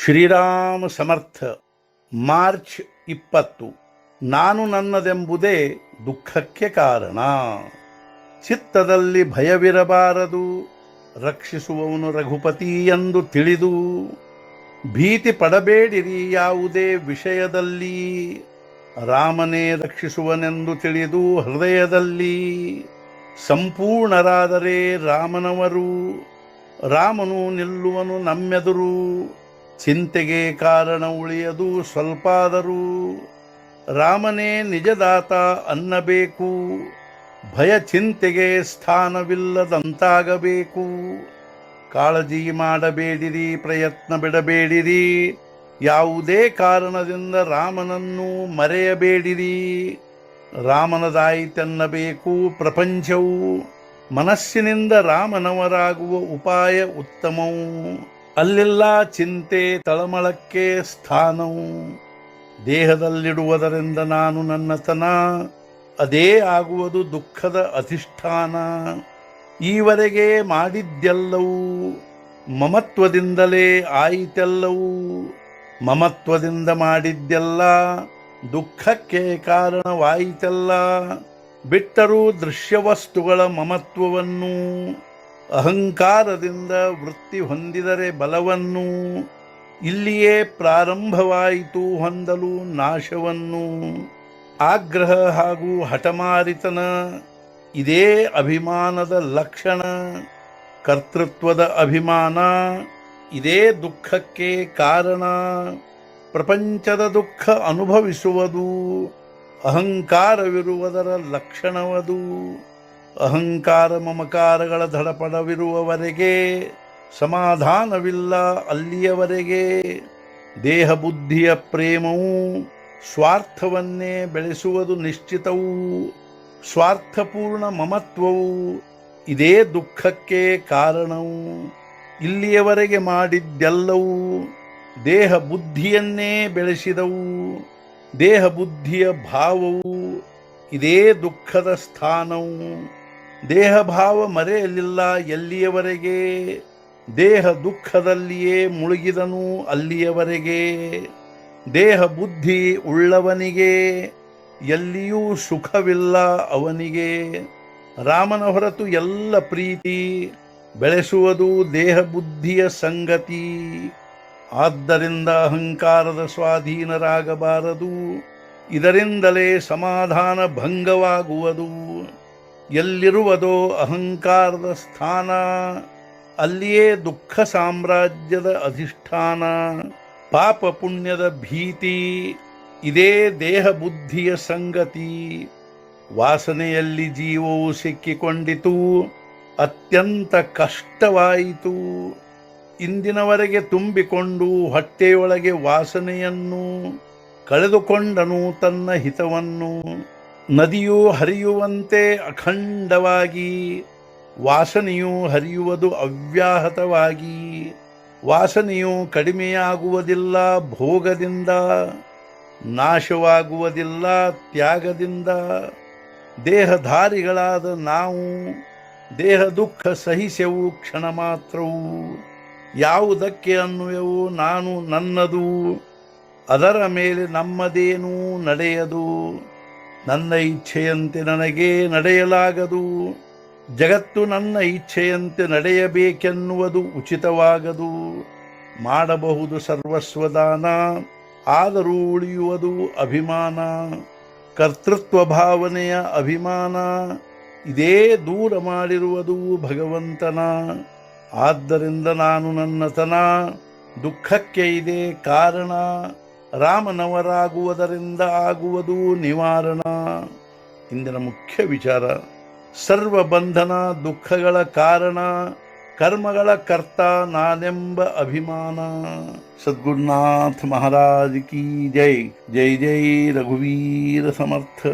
ಶ್ರೀರಾಮ ಸಮರ್ಥ. March 20. ನಾನು ನನ್ನದೆಂಬುದೇ ದುಃಖಕ್ಕೆ ಕಾರಣ. ಚಿತ್ತದಲ್ಲಿ ಭಯವಿರಬಾರದು, ರಕ್ಷಿಸುವವನು ರಘುಪತಿ ಎಂದು ತಿಳಿದು. ಭೀತಿ ಪಡಬೇಡಿರಿ ಯಾವುದೇ ವಿಷಯದಲ್ಲಿ, ರಾಮನೇ ರಕ್ಷಿಸುವನೆಂದು ತಿಳಿದು ಹೃದಯದಲ್ಲಿ. ಸಂಪೂರ್ಣರಾದರೆ ರಾಮನವರು, ರಾಮನು ನಿಲ್ಲುವನು ನಮ್ಮೆದುರು. ಚಿಂತೆಗೆ ಕಾರಣ ಉಳಿಯದು ಸ್ವಲ್ಪಾದರೂ, ರಾಮನೇ ನಿಜದಾತ ಅನ್ನಬೇಕು. ಭಯ ಚಿಂತೆಗೆ ಸ್ಥಾನವಿಲ್ಲದಂತಾಗಬೇಕು. ಕಾಳಜಿ ಮಾಡಬೇಡಿರಿ, ಪ್ರಯತ್ನ ಬಿಡಬೇಡಿರಿ, ಯಾವುದೇ ಕಾರಣದಿಂದ ರಾಮನನ್ನು ಮರೆಯಬೇಡಿರಿ. ರಾಮನದಾಯಿತೆನ್ನಬೇಕು ಪ್ರಪಂಚವು, ಮನಸ್ಸಿನಿಂದ ರಾಮನವರಾಗುವ ಉಪಾಯ ಉತ್ತಮವು. ಅಲ್ಲೆಲ್ಲ ಚಿಂತೆ ತಳಮಳಕ್ಕೆ ಸ್ಥಾನವು. ದೇಹದಲ್ಲಿಡುವುದರಿಂದ ನಾನು ನನ್ನತನ, ಅದೇ ಆಗುವುದು ದುಃಖದ ಅಧಿಷ್ಠಾನ. ಈವರೆಗೆ ಮಾಡಿದ್ದೆಲ್ಲವೂ ಮಮತ್ವದಿಂದಲೇ ಆಯಿತೆಲ್ಲವೂ. ಮಮತ್ವದಿಂದ ಮಾಡಿದ್ದೆಲ್ಲ ದುಃಖಕ್ಕೆ ಕಾರಣವಾಯಿತೆಲ್ಲ. ಬಿಟ್ಟರೂ ದೃಶ್ಯವಸ್ತುಗಳ ಮಮತ್ವವನ್ನು, ಅಹಂಕಾರದಿಂದ ವೃತ್ತಿ ಹೊಂದಿದರೆ ಬಲವನ್ನು. ಇಲ್ಲಿಯೇ ಪ್ರಾರಂಭವಾಯಿತು ಹೊಂದಲು ನಾಶವನ್ನು. ಆಗ್ರಹ ಹಾಗೂ ಹಠಮಾರಿತನ, ಇದೇ ಅಭಿಮಾನದ ಲಕ್ಷಣ. ಕರ್ತೃತ್ವದ ಅಭಿಮಾನ, ಇದೇ ದುಃಖಕ್ಕೆ ಕಾರಣ. ಪ್ರಪಂಚದ ದುಃಖ ಅನುಭವಿಸುವುದು ಅಹಂಕಾರವಿರುವುದರ ಲಕ್ಷಣವದು. ಅಹಂಕಾರ ಮಮಕಾರಗಳ ಧಡಪಡವಿರುವವರೆಗೆ ಸಮಾಧಾನವಿಲ್ಲ ಅಲ್ಲಿಯವರೆಗೆ. ದೇಹ ಬುದ್ಧಿಯ ಪ್ರೇಮವು ಸ್ವಾರ್ಥವನ್ನೇ ಬೆಳೆಸುವುದು ನಿಶ್ಚಿತವು. ಸ್ವಾರ್ಥಪೂರ್ಣ ಮಮತ್ವವು ಇದೇ ದುಃಖಕ್ಕೆ ಕಾರಣವು. ಇಲ್ಲಿಯವರೆಗೆ ಮಾಡಿದ್ದೆಲ್ಲವೂ ದೇಹ ಬುದ್ಧಿಯನ್ನೇ ಬೆಳೆಸಿದವು. ದೇಹ ಬುದ್ಧಿಯ ಭಾವವು ಇದೇ ದುಃಖದ ಸ್ಥಾನವು. ದೇಹ ಭಾವ ಮರೆಯಲಿಲ್ಲ ಎಲ್ಲಿಯವರೆಗೆ. ದೇಹ ದುಃಖದಲ್ಲಿಯೇ ಮುಳುಗಿದನು ಅಲ್ಲಿಯವರೆಗೆ. ದೇಹ ಬುದ್ಧಿ ಉಳ್ಳವನಿಗೆ ಎಲ್ಲಿಯೂ ಸುಖವಿಲ್ಲ ಅವನಿಗೆ. ರಾಮನ ಹೊರತು ಎಲ್ಲ ಪ್ರೀತಿ ಬೆಳೆಸುವುದು ದೇಹ ಬುದ್ಧಿಯ ಸಂಗತಿ. ಆದ್ದರಿಂದ ಅಹಂಕಾರದ ಸ್ವಾಧೀನರಾಗಬಾರದು. ಇದರಿಂದಲೇ ಸಮಾಧಾನ ಭಂಗವಾಗುವುದು. ಎಲ್ಲಿರುವುದೋ ಅಹಂಕಾರದ ಸ್ಥಾನ, ಅಲ್ಲಿಯೇ ದುಃಖ ಸಾಮ್ರಾಜ್ಯದ ಅಧಿಷ್ಠಾನ. ಪಾಪ ಪುಣ್ಯದ ಭೀತಿ, ಇದೇ ದೇಹ ಬುದ್ಧಿಯ ಸಂಗತಿ. ವಾಸನೆಯಲ್ಲಿ ಜೀವವು ಸಿಕ್ಕಿಕೊಂಡಿತು, ಅತ್ಯಂತ ಕಷ್ಟವಾಯಿತು. ಇಂದಿನವರೆಗೆ ತುಂಬಿಕೊಂಡು ಹೊಟ್ಟೆಯೊಳಗೆ ವಾಸನೆಯನ್ನು ಕಳೆದುಕೊಂಡನು ತನ್ನ ಹಿತವನ್ನು. ನದಿಯು ಹರಿಯುವಂತೆ ಅಖಂಡವಾಗಿ, ವಾಸನೆಯು ಹರಿಯುವುದು ಅವ್ಯಾಹತವಾಗಿ. ವಾಸನೆಯು ಕಡಿಮೆಯಾಗುವುದಿಲ್ಲ ಭೋಗದಿಂದ, ನಾಶವಾಗುವುದಿಲ್ಲ ತ್ಯಾಗದಿಂದ. ದೇಹಧಾರಿಗಳಾದ ನಾವು ದೇಹ ದುಃಖ ಸಹಿಸೆವು ಕ್ಷಣ ಮಾತ್ರವು. ಯಾವುದಕ್ಕೆ ಅನ್ನುವೆವು ನಾನು ನನ್ನದು, ಅದರ ಮೇಲೆ ನಮ್ಮದೇನೂ ನಡೆಯದು. ನನ್ನ ಇಚ್ಛೆಯಂತೆ ನನಗೆ ನಡೆಯಲಾಗದು. ಜಗತ್ತು ನನ್ನ ಇಚ್ಛೆಯಂತೆ ನಡೆಯಬೇಕೆನ್ನುವುದು ಉಚಿತವಾಗದು. ಮಾಡಬಹುದು ಸರ್ವಸ್ವದಾನ, ಆದರೂ ಉಳಿಯುವುದು ಅಭಿಮಾನ. ಕರ್ತೃತ್ವ ಭಾವನೆಯ ಅಭಿಮಾನ, ಇದೇ ದೂರ ಮಾಡಿರುವುದು ಭಗವಂತನ. ಆದ್ದರಿಂದ ನಾನು ನನ್ನತನ, ದುಃಖಕ್ಕೆ ಇದೇ ಕಾರಣ. ರಾಮನವರಾಗುವುದರಿಂದ ಆಗುವುದು ನಿವಾರಣ. ಇಂದಿನ ಮುಖ್ಯ ವಿಚಾರ, ಸರ್ವ ಬಂಧನ ದುಃಖಗಳ ಕಾರಣ ಕರ್ಮಗಳ ಕರ್ತ ನಾನೆಂಬ ಅಭಿಮಾನ. ಸದ್ಗುರುನಾಥ ಮಹಾರಾಜ್ ಕಿ ಜೈ. ಜೈ ಜೈ ರಘುವೀರ ಸಮರ್ಥ.